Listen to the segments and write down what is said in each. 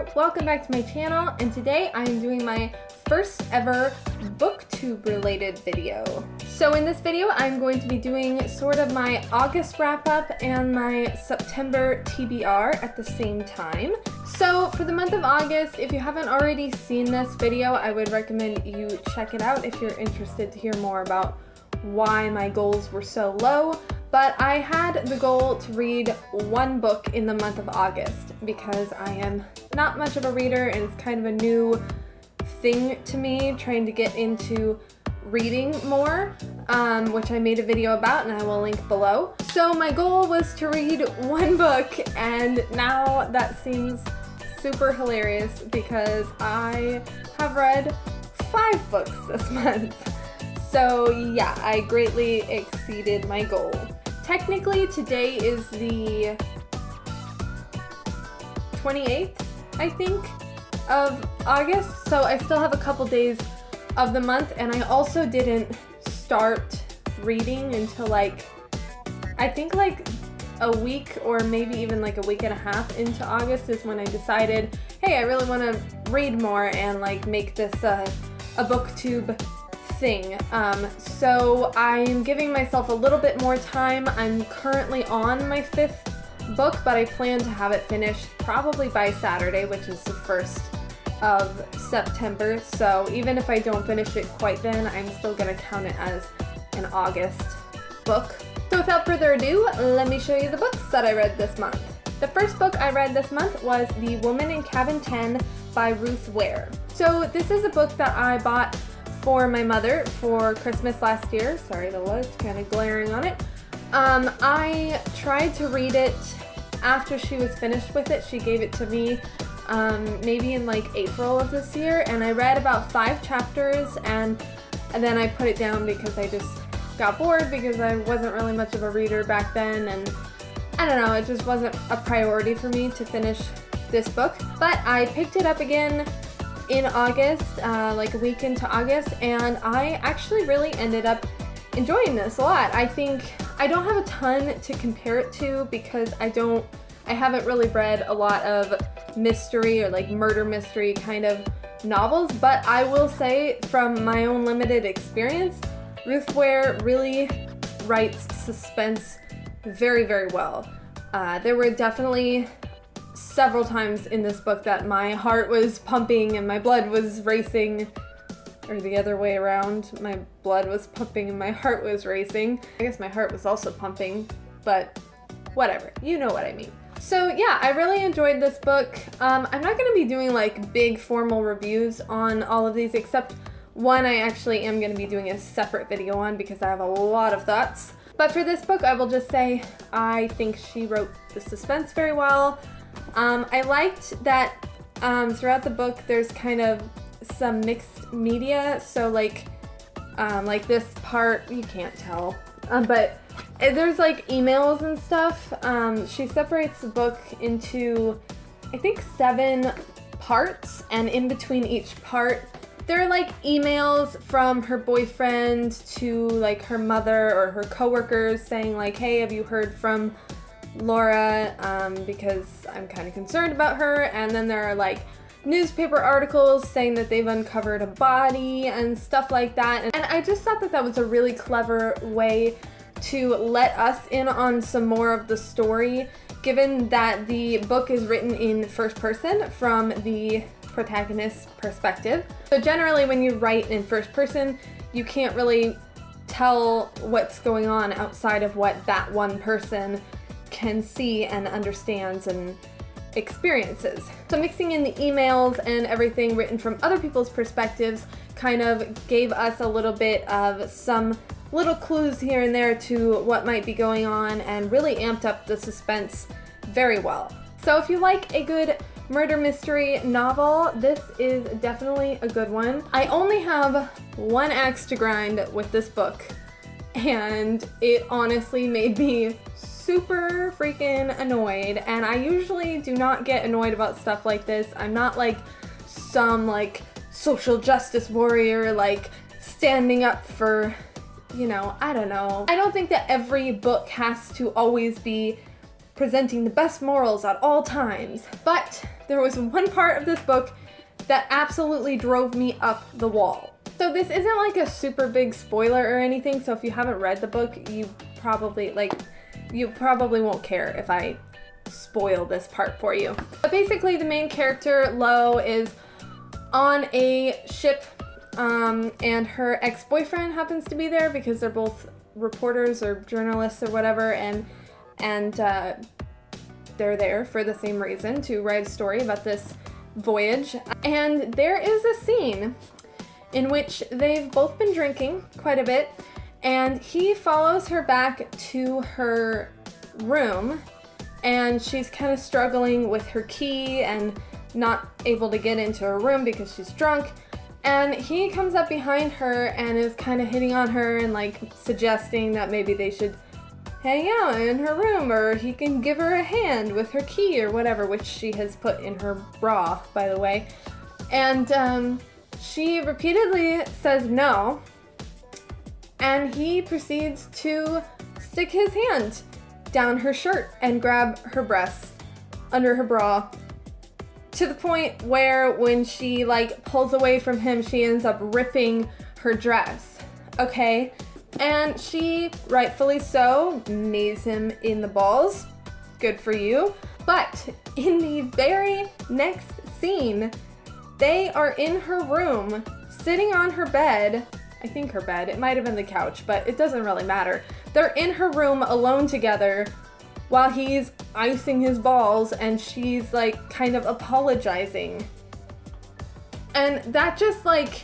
there, welcome back to my channel, and today I am doing my first ever booktube related video. So in this video I'm going to be doing sort of my August wrap up and my September TBR at the same time. So for the month of August, if you haven't already seen this video, I would recommend you check it out if you're interested to hear more about why my goals were so low. But I had the goal to read one book in the month of August because I am not much of a reader and it's kind of a new thing to me, trying to get into reading more, which I made a video about and I will link below. So my goal was to read one book, and now that seems super hilarious because I have read 5 books this month. So yeah, I greatly exceeded my goal. Technically, today is the 28th, I think, of August, so I still have a couple days of the month, and I also didn't start reading until I think a week or maybe even a week and a half into August is when I decided, hey, I really want to read more and make this a booktube thing. So I'm giving myself a little bit more time. I'm currently on my 5th book, but I plan to have it finished probably by Saturday, which is the 1st of September. So even if I don't finish it quite then, I'm still gonna count it as an August book. So without further ado, let me show you the books that I read this month. The first book I read this month was The Woman in Cabin 10 by Ruth Ware. So this is a book that I bought for my mother for Christmas last year. Sorry, the light's kind of glaring on it. I tried to read it after she was finished with it. She gave it to me maybe in April of this year, and I read about 5 chapters and then I put it down because I just got bored because I wasn't really much of a reader back then, and I don't know, it just wasn't a priority for me to finish this book. But I picked it up again in August, a week into August, and I actually really ended up enjoying this a lot. I think I don't have a ton to compare it to because I haven't really read a lot of mystery or murder mystery kind of novels, but I will say from my own limited experience, Ruth Ware really writes suspense very, very well. There were definitely several times in this book that my heart was pumping and my blood was racing, or the other way around. My blood was pumping and my heart was racing. I guess my heart was also pumping, but whatever, you know what I mean. So yeah, I really enjoyed this book. I'm not going to be doing big formal reviews on all of these, except one I actually am going to be doing a separate video on because I have a lot of thoughts. But for this book, I will just say I think she wrote the suspense very well. I liked that throughout the book there's kind of some mixed media, so this part, you can't tell, but there's emails and stuff. She separates the book into, I think, 7 parts, and in between each part there are emails from her boyfriend to her mother or her coworkers saying hey, have you heard from Laura, because I'm kind of concerned about her. And then there are newspaper articles saying that they've uncovered a body and stuff like that. And I just thought that that was a really clever way to let us in on some more of the story, given that the book is written in first person from the protagonist's perspective. So generally when you write in first person, you can't really tell what's going on outside of what that one person can see and understands and experiences. So mixing in the emails and everything written from other people's perspectives kind of gave us a little bit of some little clues here and there to what might be going on, and really amped up the suspense very well. So if you like a good murder mystery novel, this is definitely a good one. I only have one axe to grind with this book, and it honestly made me super freaking annoyed, and I usually do not get annoyed about stuff like this. I'm not some social justice warrior standing up for, I don't know. I don't think that every book has to always be presenting the best morals at all times. But there was one part of this book that absolutely drove me up the wall. So this isn't like a super big spoiler or anything, so if you haven't read the book, you probably won't care if I spoil this part for you. But basically the main character, Lo, is on a ship and her ex-boyfriend happens to be there because they're both reporters or journalists or whatever, and they're there for the same reason, to write a story about this voyage. And there is a scene in which they've both been drinking quite a bit, and he follows her back to her room, and she's kind of struggling with her key and not able to get into her room because she's drunk. And he comes up behind her and is kind of hitting on her and like suggesting that maybe they should hang out in her room, or he can give her a hand with her key or whatever, which she has put in her bra, by the way. And she repeatedly says no, and he proceeds to stick his hand down her shirt and grab her breasts under her bra, to the point where when she like pulls away from him, she ends up ripping her dress, okay? And she, rightfully so, knees him in the balls. Good for you. But in the very next scene, they are in her room, sitting on her bed. I think her bed, it might have been the couch, but it doesn't really matter. They're in her room alone together while he's icing his balls and she's like kind of apologizing. And that just like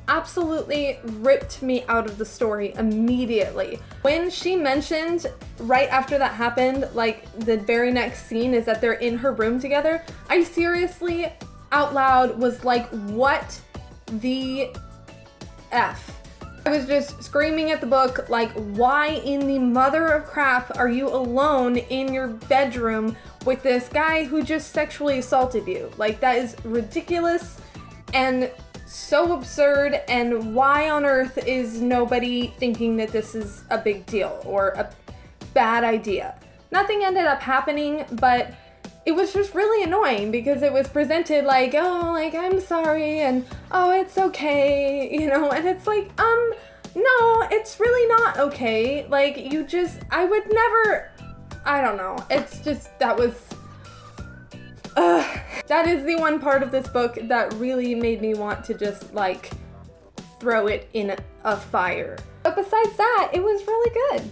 absolutely ripped me out of the story immediately. When she mentioned right after that happened, like the very next scene is that they're in her room together, I seriously out loud was like, what the F? I was just screaming at the book, like, why in the mother of crap are you alone in your bedroom with this guy who just sexually assaulted you? Like, that is ridiculous and so absurd, and why on earth is nobody thinking that this is a big deal or a bad idea? Nothing ended up happening, but it was just really annoying because it was presented like, oh, like, I'm sorry, and oh, it's okay, you know, and it's like, no, it's really not okay. Like, I would never, I don't know, it's just, that is the one part of this book that really made me want to just, like, throw it in a fire. But besides that, it was really good.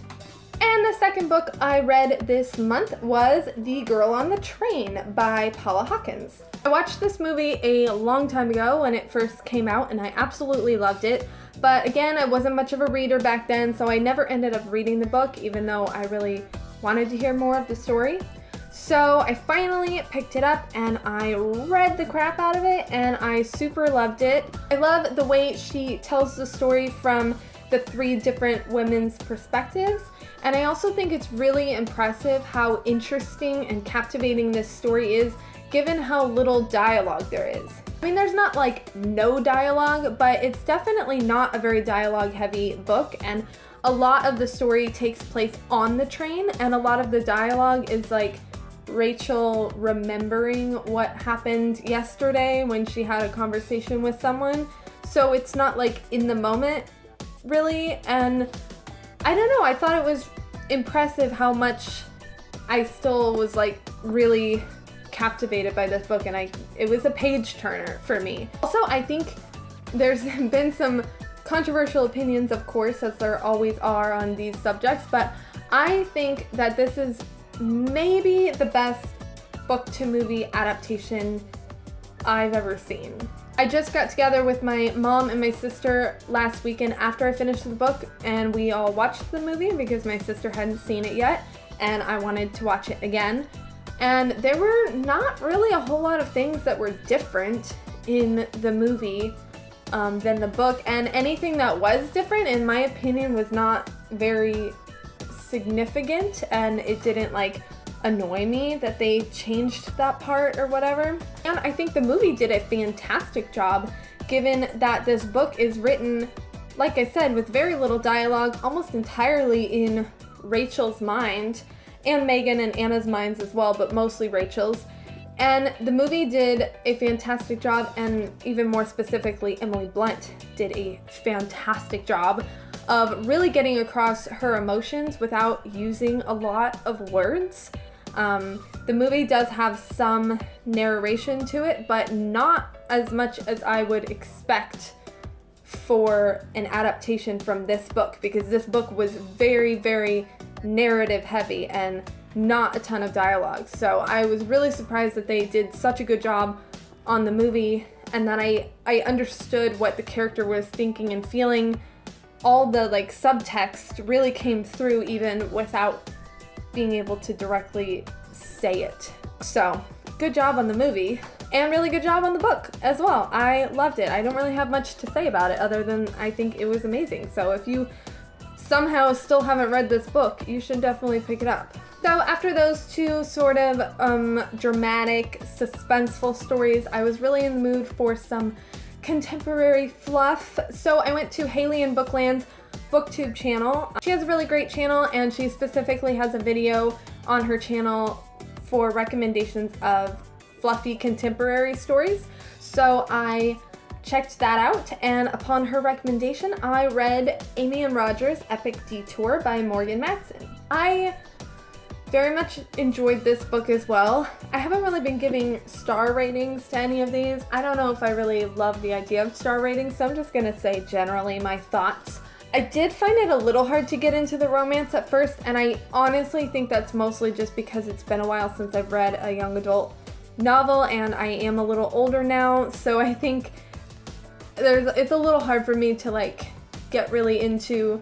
And the second book I read this month was The Girl on the Train by Paula Hawkins. I watched this movie a long time ago when it first came out, and I absolutely loved it. But again, I wasn't much of a reader back then, so I never ended up reading the book, even though I really wanted to hear more of the story. So I finally picked it up and I read the crap out of it, and I super loved it. I love the way she tells the story from the 3 different women's perspectives. And I also think it's really impressive how interesting and captivating this story is, given how little dialogue there is. I mean, there's not like no dialogue, but it's definitely not a very dialogue heavy book, and a lot of the story takes place on the train, and a lot of the dialogue is like Rachel remembering what happened yesterday when she had a conversation with someone. So it's not like in the moment, really, and I don't know, I thought it was impressive how much I still was like really captivated by this book, and it was a page turner for me. Also, I think there's been some controversial opinions, of course, as there always are on these subjects, but I think that this is maybe the best book to movie adaptation I've ever seen. I just got together with my mom and my sister last weekend after I finished the book, and we all watched the movie because my sister hadn't seen it yet and I wanted to watch it again. And there were not really a whole lot of things that were different in the movie than the book, and anything that was different, in my opinion, was not very significant, and it didn't like annoy me that they changed that part or whatever. And I think the movie did a fantastic job, given that this book is written, like I said, with very little dialogue, almost entirely in Rachel's mind, and Megan and Anna's minds as well, but mostly Rachel's. And the movie did a fantastic job, and even more specifically, Emily Blunt did a fantastic job of really getting across her emotions without using a lot of words. The movie does have some narration to it, but not as much as I would expect for an adaptation from this book, because this book was very, very narrative heavy and not a ton of dialogue. So I was really surprised that they did such a good job on the movie, and that I understood what the character was thinking and feeling. All the like subtext really came through even without being able to directly say it. So good job on the movie, and really good job on the book as well. I loved it. I don't really have much to say about it other than I think it was amazing. So if you somehow still haven't read this book, you should definitely pick it up. So after those two sort of dramatic, suspenseful stories, I was really in the mood for some contemporary fluff. So I went to Haley and Bookland's booktube channel. She has a really great channel, and she specifically has a video on her channel for recommendations of fluffy contemporary stories. So I checked that out, and upon her recommendation, I read Amy and Roger's Epic Detour by Morgan Matson. I very much enjoyed this book as well. I haven't really been giving star ratings to any of these. I don't know if I really love the idea of star ratings, so I'm just gonna say generally my thoughts. I did find it a little hard to get into the romance at first, and I honestly think that's mostly just because it's been a while since I've read a young adult novel, and I am a little older now, so I think it's a little hard for me to like get really into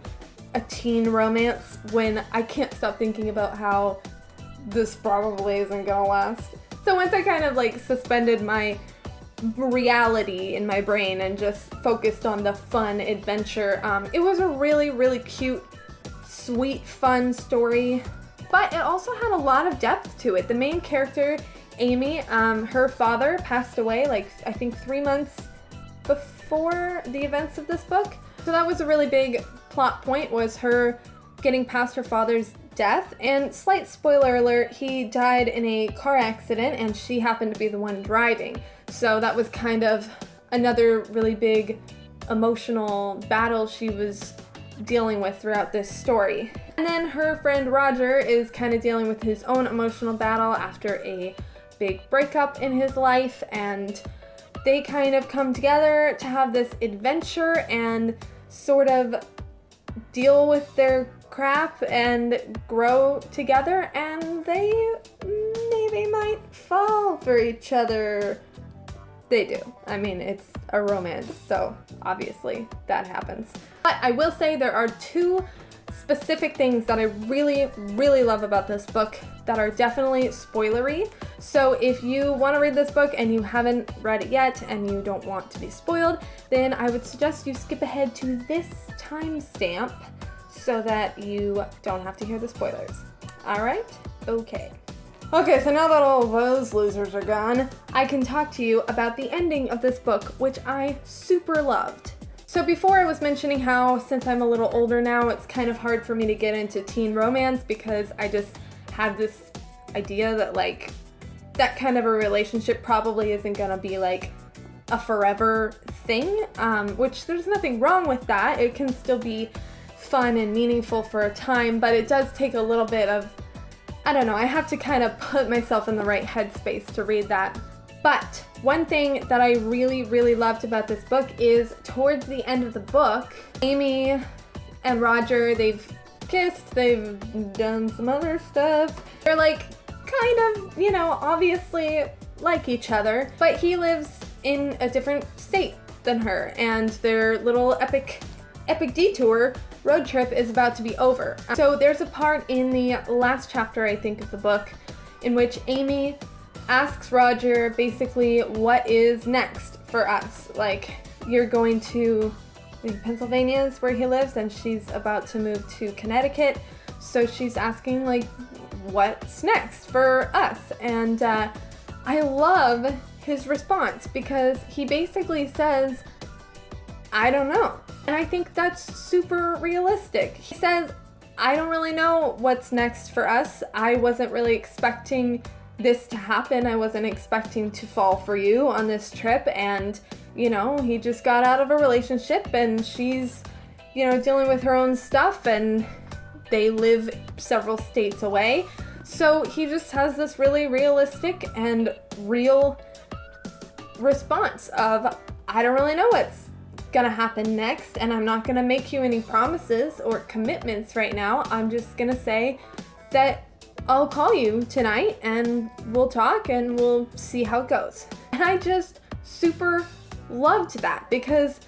a teen romance when I can't stop thinking about how this probably isn't gonna last. So once I kind of like suspended my reality in my brain and just focused on the fun adventure, it was a really, really cute, sweet, fun story, but it also had a lot of depth to it. The main character, Amy, her father passed away like I think 3 months before the events of this book. So that was a really big plot point, was her getting past her father's death. And slight spoiler alert, he died in a car accident and she happened to be the one driving. So that was kind of another really big emotional battle she was dealing with throughout this story. And then her friend Roger is kind of dealing with his own emotional battle after a big breakup in his life, and they kind of come together to have this adventure and sort of deal with their crap and grow together, and they maybe might fall for each other. They do. I mean, it's a romance, so obviously that happens. But I will say there are two specific things that I really, really love about this book that are definitely spoilery. So if you want to read this book and you haven't read it yet and you don't want to be spoiled, then I would suggest you skip ahead to this timestamp so that you don't have to hear the spoilers. All right? Okay. Okay, so now that all those losers are gone, I can talk to you about the ending of this book, which I super loved. So before I was mentioning how, since I'm a little older now, it's kind of hard for me to get into teen romance because I just have this idea that like that kind of a relationship probably isn't gonna be like a forever thing, which there's nothing wrong with that. It can still be fun and meaningful for a time, but it does take a little bit of, I don't know, I have to kind of put myself in the right headspace to read that. But one thing that I really, really loved about this book is towards the end of the book, Amy and Roger, they've kissed, they've done some other stuff. They're like kind of, you know, obviously like each other, but he lives in a different state than her, and their little epic detour road trip is about to be over. So there's a part in the last chapter, I think, of the book in which Amy asks Roger basically what is next for us. Like, you're going to, I think Pennsylvania is where he lives, and she's about to move to Connecticut. So she's asking like, what's next for us? And I love his response because he basically says, I don't know. And I think that's super realistic. He says, I don't really know what's next for us. I wasn't really expecting this to happen. I wasn't expecting to fall for you on this trip, and, you know, he just got out of a relationship and she's, you know, dealing with her own stuff, and they live several states away. So he just has this really realistic and real response of, I don't really know what's gonna happen next, and I'm not gonna make you any promises or commitments right now. I'm just gonna say that I'll call you tonight and we'll talk and we'll see how it goes. And I just super loved that because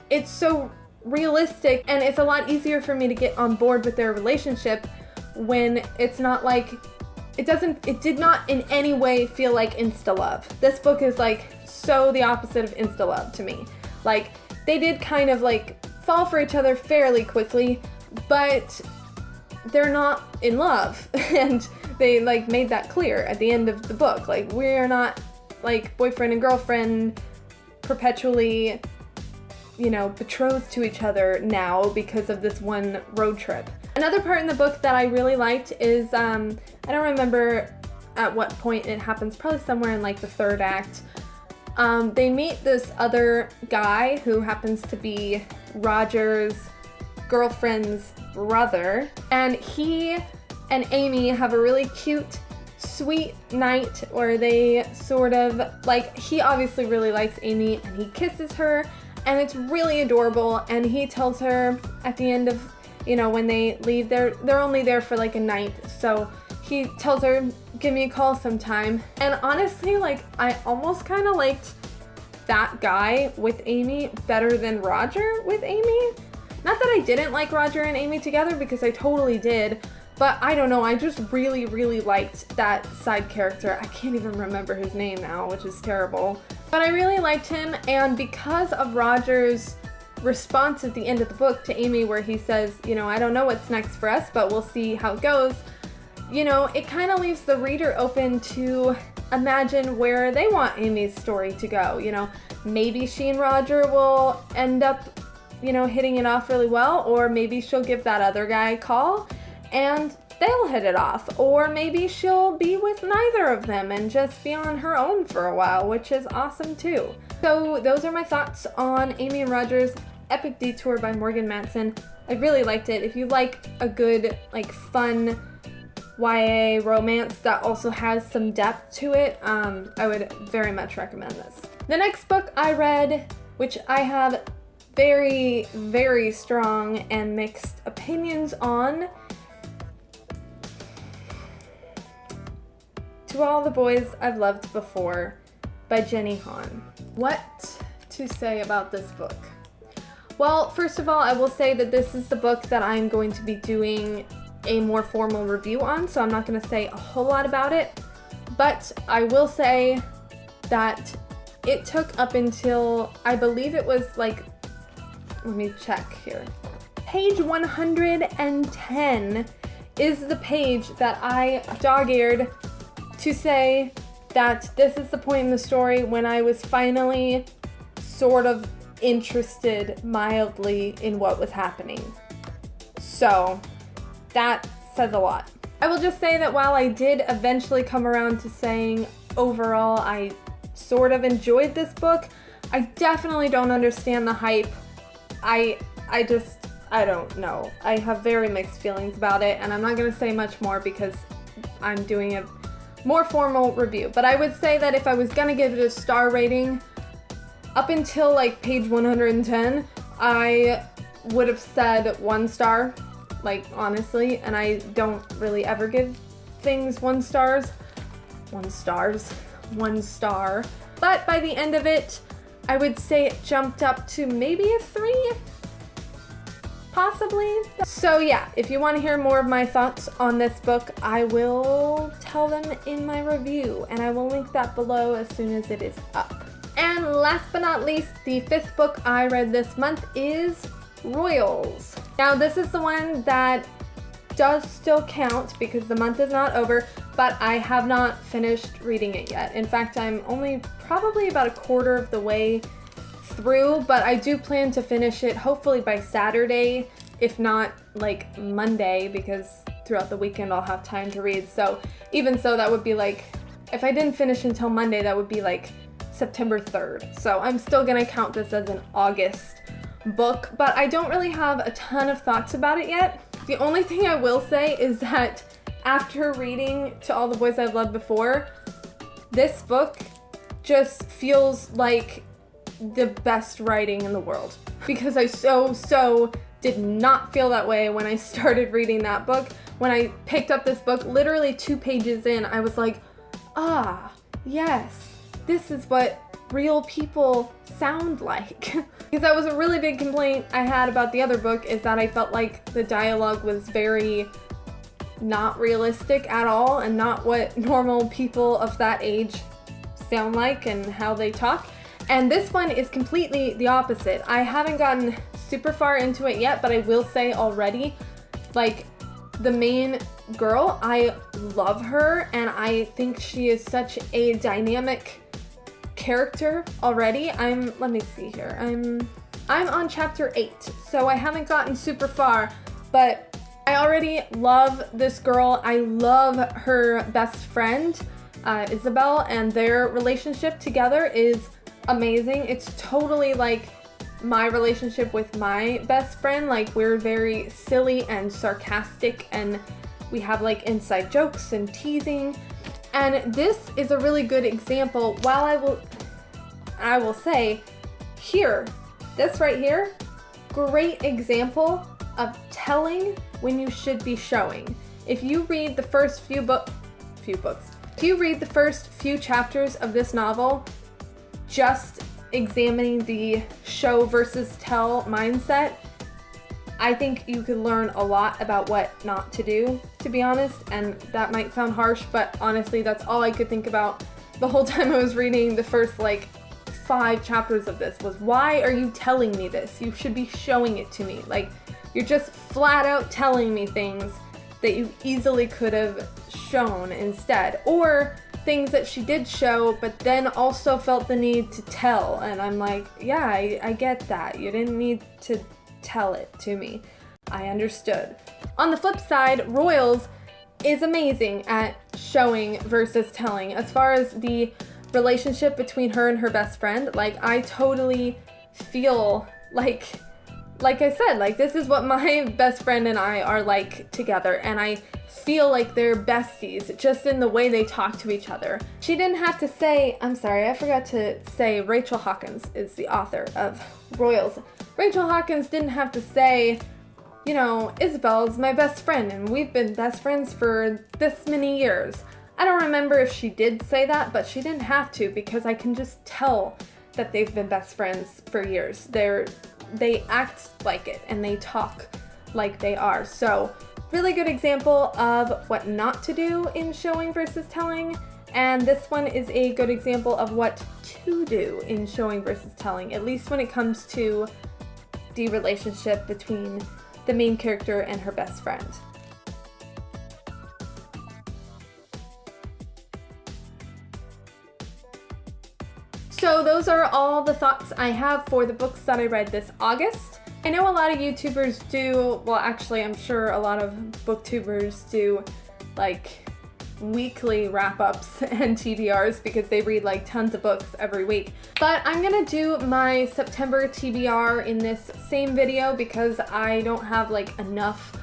it's so realistic, and it's a lot easier for me to get on board with their relationship when it's not like, it did not in any way feel like insta love. This book is like so the opposite of insta love to me. Like, they did kind of like fall for each other fairly quickly, but they're not in love. And they like made that clear at the end of the book. Like, we're not like boyfriend and girlfriend perpetually, you know, betrothed to each other now because of this one road trip. Another part in the book that I really liked is, I don't remember at what point it happens, probably somewhere in like the third act. They meet this other guy who happens to be Roger's girlfriend's brother, and he and Amy have a really cute, sweet night where they sort of, like, he obviously really likes Amy and he kisses her, and it's really adorable. And he tells her at the end of, you know, when they leave, they're only there for like a night, so he tells her, give me a call sometime. And honestly, like, I almost kind of liked that guy with Amy better than Roger with Amy. Not that I didn't like Roger and Amy together, because I totally did, but I don't know, I just really, really liked that side character. I can't even remember his name now, which is terrible. But I really liked him, and because of Roger's response at the end of the book to Amy where he says, you know, I don't know what's next for us, but we'll see how it goes, you know, it kind of leaves the reader open to imagine where they want Amy's story to go. You know, maybe she and Roger will end up, you know, hitting it off really well, or maybe she'll give that other guy a call and they'll hit it off, or maybe she'll be with neither of them and just be on her own for a while, which is awesome too. So those are my thoughts on Amy and Roger's Epic Detour by Morgan Matson. I really liked it. If you like a good, like, fun YA romance that also has some depth to it, I would very much recommend this. The next book I read, which I have very, very strong and mixed opinions on, To All the Boys I've Loved Before by Jenny Han. What to say about this book? Well, first of all, I will say that this is the book that I'm going to be doing a more formal review on, so I'm not going to say a whole lot about it, but I will say that it took up until, I believe it was like, let me check here. Page 110 is the page that I dog-eared to say that this is the point in the story when I was finally sort of interested mildly in what was happening. So that says a lot. I will just say that while I did eventually come around to saying overall I sort of enjoyed this book, I definitely don't understand the hype. I don't know. I have very mixed feelings about it, and I'm not going to say much more because I'm doing a more formal review. But I would say that if I was going to give it a star rating, up until like page 110, I would have said 1 star, like, honestly, and I don't really ever give things 1 star. But by the end of it, I would say it jumped up to maybe a 3, possibly. So yeah, if you want to hear more of my thoughts on this book, I will tell them in my review, and I will link that below as soon as it is up. And last but not least, the 5th book I read this month is Royals. Now, this is the one that does still count because the month is not over, but I have not finished reading it yet. In fact, I'm only probably about a quarter of the way through, but I do plan to finish it hopefully by Saturday, if not like Monday, because throughout the weekend I'll have time to read. So even so, that would be like if I didn't finish until Monday, that would be like September 3rd. So I'm still gonna count this as an August book, but I don't really have a ton of thoughts about it yet. The only thing I will say is that after reading To All the Boys I've Loved Before, this book just feels like the best writing in the world, because I so did not feel that way when I started reading that book. When I picked up this book, literally 2 pages in, I was like, ah, yes, this is what real people sound like. Because that was a really big complaint I had about the other book, is that I felt like the dialogue was very not realistic at all, and not what normal people of that age sound like and how they talk. And this one is completely the opposite. I haven't gotten super far into it yet, but I will say already, like, the main girl, I love her, and I think she is such a dynamic character already. Let me see here. I'm on chapter 8, so I haven't gotten super far, but I already love this girl. I love her best friend, Isabel, and their relationship together is amazing. It's totally like my relationship with my best friend. Like, we're very silly and sarcastic, and we have like inside jokes and teasing. And this is a really good example. While I will say here, this right here, great example of telling when you should be showing. If you read the first few books, if you read the first few chapters of this novel, just examining the show versus tell mindset, I think you could learn a lot about what not to do, to be honest. And that might sound harsh, but honestly, that's all I could think about the whole time I was reading the first like 5 chapters of this, was why are you telling me this? You should be showing it to me. Like, you're just flat out telling me things that you easily could have shown instead, or things that she did show but then also felt the need to tell. And I'm like, yeah, I get that. You didn't need to tell it to me. I understood. On the flip side, Royals is amazing at showing versus telling. As far as the relationship between her and her best friend, like, I totally feel like I said, like, this is what my best friend and I are like together, and I feel like they're besties just in the way they talk to each other. She didn't have to say, I'm sorry, I forgot to say Rachel Hawkins is the author of Royals. Rachel Hawkins didn't have to say, you know, Isabel's my best friend and we've been best friends for this many years. I don't remember if she did say that, but she didn't have to, because I can just tell that they've been best friends for years. They act like it and they talk like they are. So really good example of what not to do in showing versus telling. And this one is a good example of what to do in showing versus telling, at least when it comes to the relationship between the main character and her best friend. So those are all the thoughts I have for the books that I read this August. I know a lot of YouTubers do, well, actually I'm sure a lot of booktubers do like weekly wrap-ups and TBRs because they read like tons of books every week. But I'm gonna do my September TBR in this same video because I don't have like enough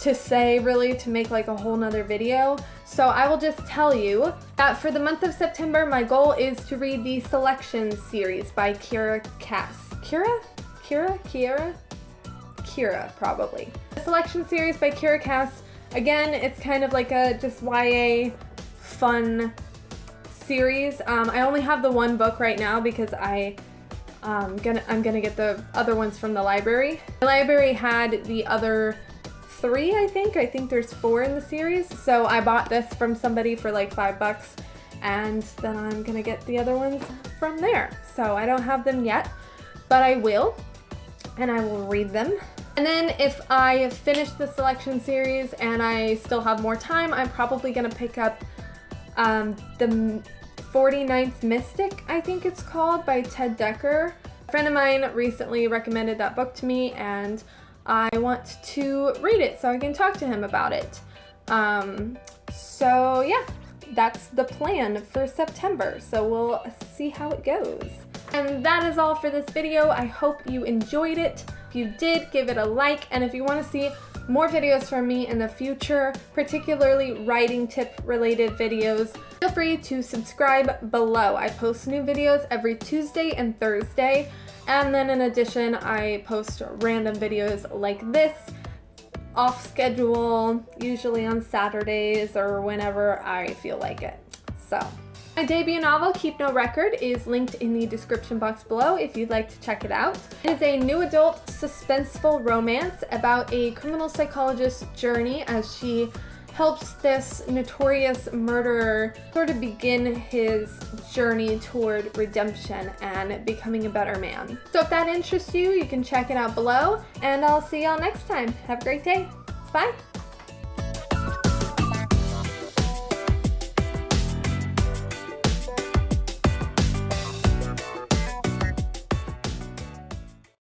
to say really to make like a whole nother video. So I will just tell you that for the month of September, my goal is to read the Selection series by Kira Cass. Kira, probably. The Selection series by Kira Cass. Again, it's kind of like a just YA fun series. I only have the one book right now because I'm gonna get the other ones from the library. The library had the other 3, I think there's 4 in the series. So I bought this from somebody for like $5 and then I'm gonna get the other ones from there. So I don't have them yet, but I will, and I will read them. And then if I finish the Selection series and I still have more time, I'm probably gonna pick up the 49th Mystic, I think it's called, by Ted Dekker. A friend of mine recently recommended that book to me and I want to read it so I can talk to him about it. So yeah, that's the plan for September. So we'll see how it goes. And that is all for this video. I hope you enjoyed it. If you did, give it a like, and if you want to see more videos from me in the future, particularly writing tip related videos, feel free to subscribe below. I post new videos every Tuesday and Thursday, and then in addition I post random videos like this off schedule, usually on Saturdays or whenever I feel like it. So my debut novel, Keep No Record, is linked in the description box below if you'd like to check it out. It is a new adult suspenseful romance about a criminal psychologist's journey as she helps this notorious murderer sort of begin his journey toward redemption and becoming a better man. So if that interests you, you can check it out below, and I'll see y'all next time. Have a great day. Bye!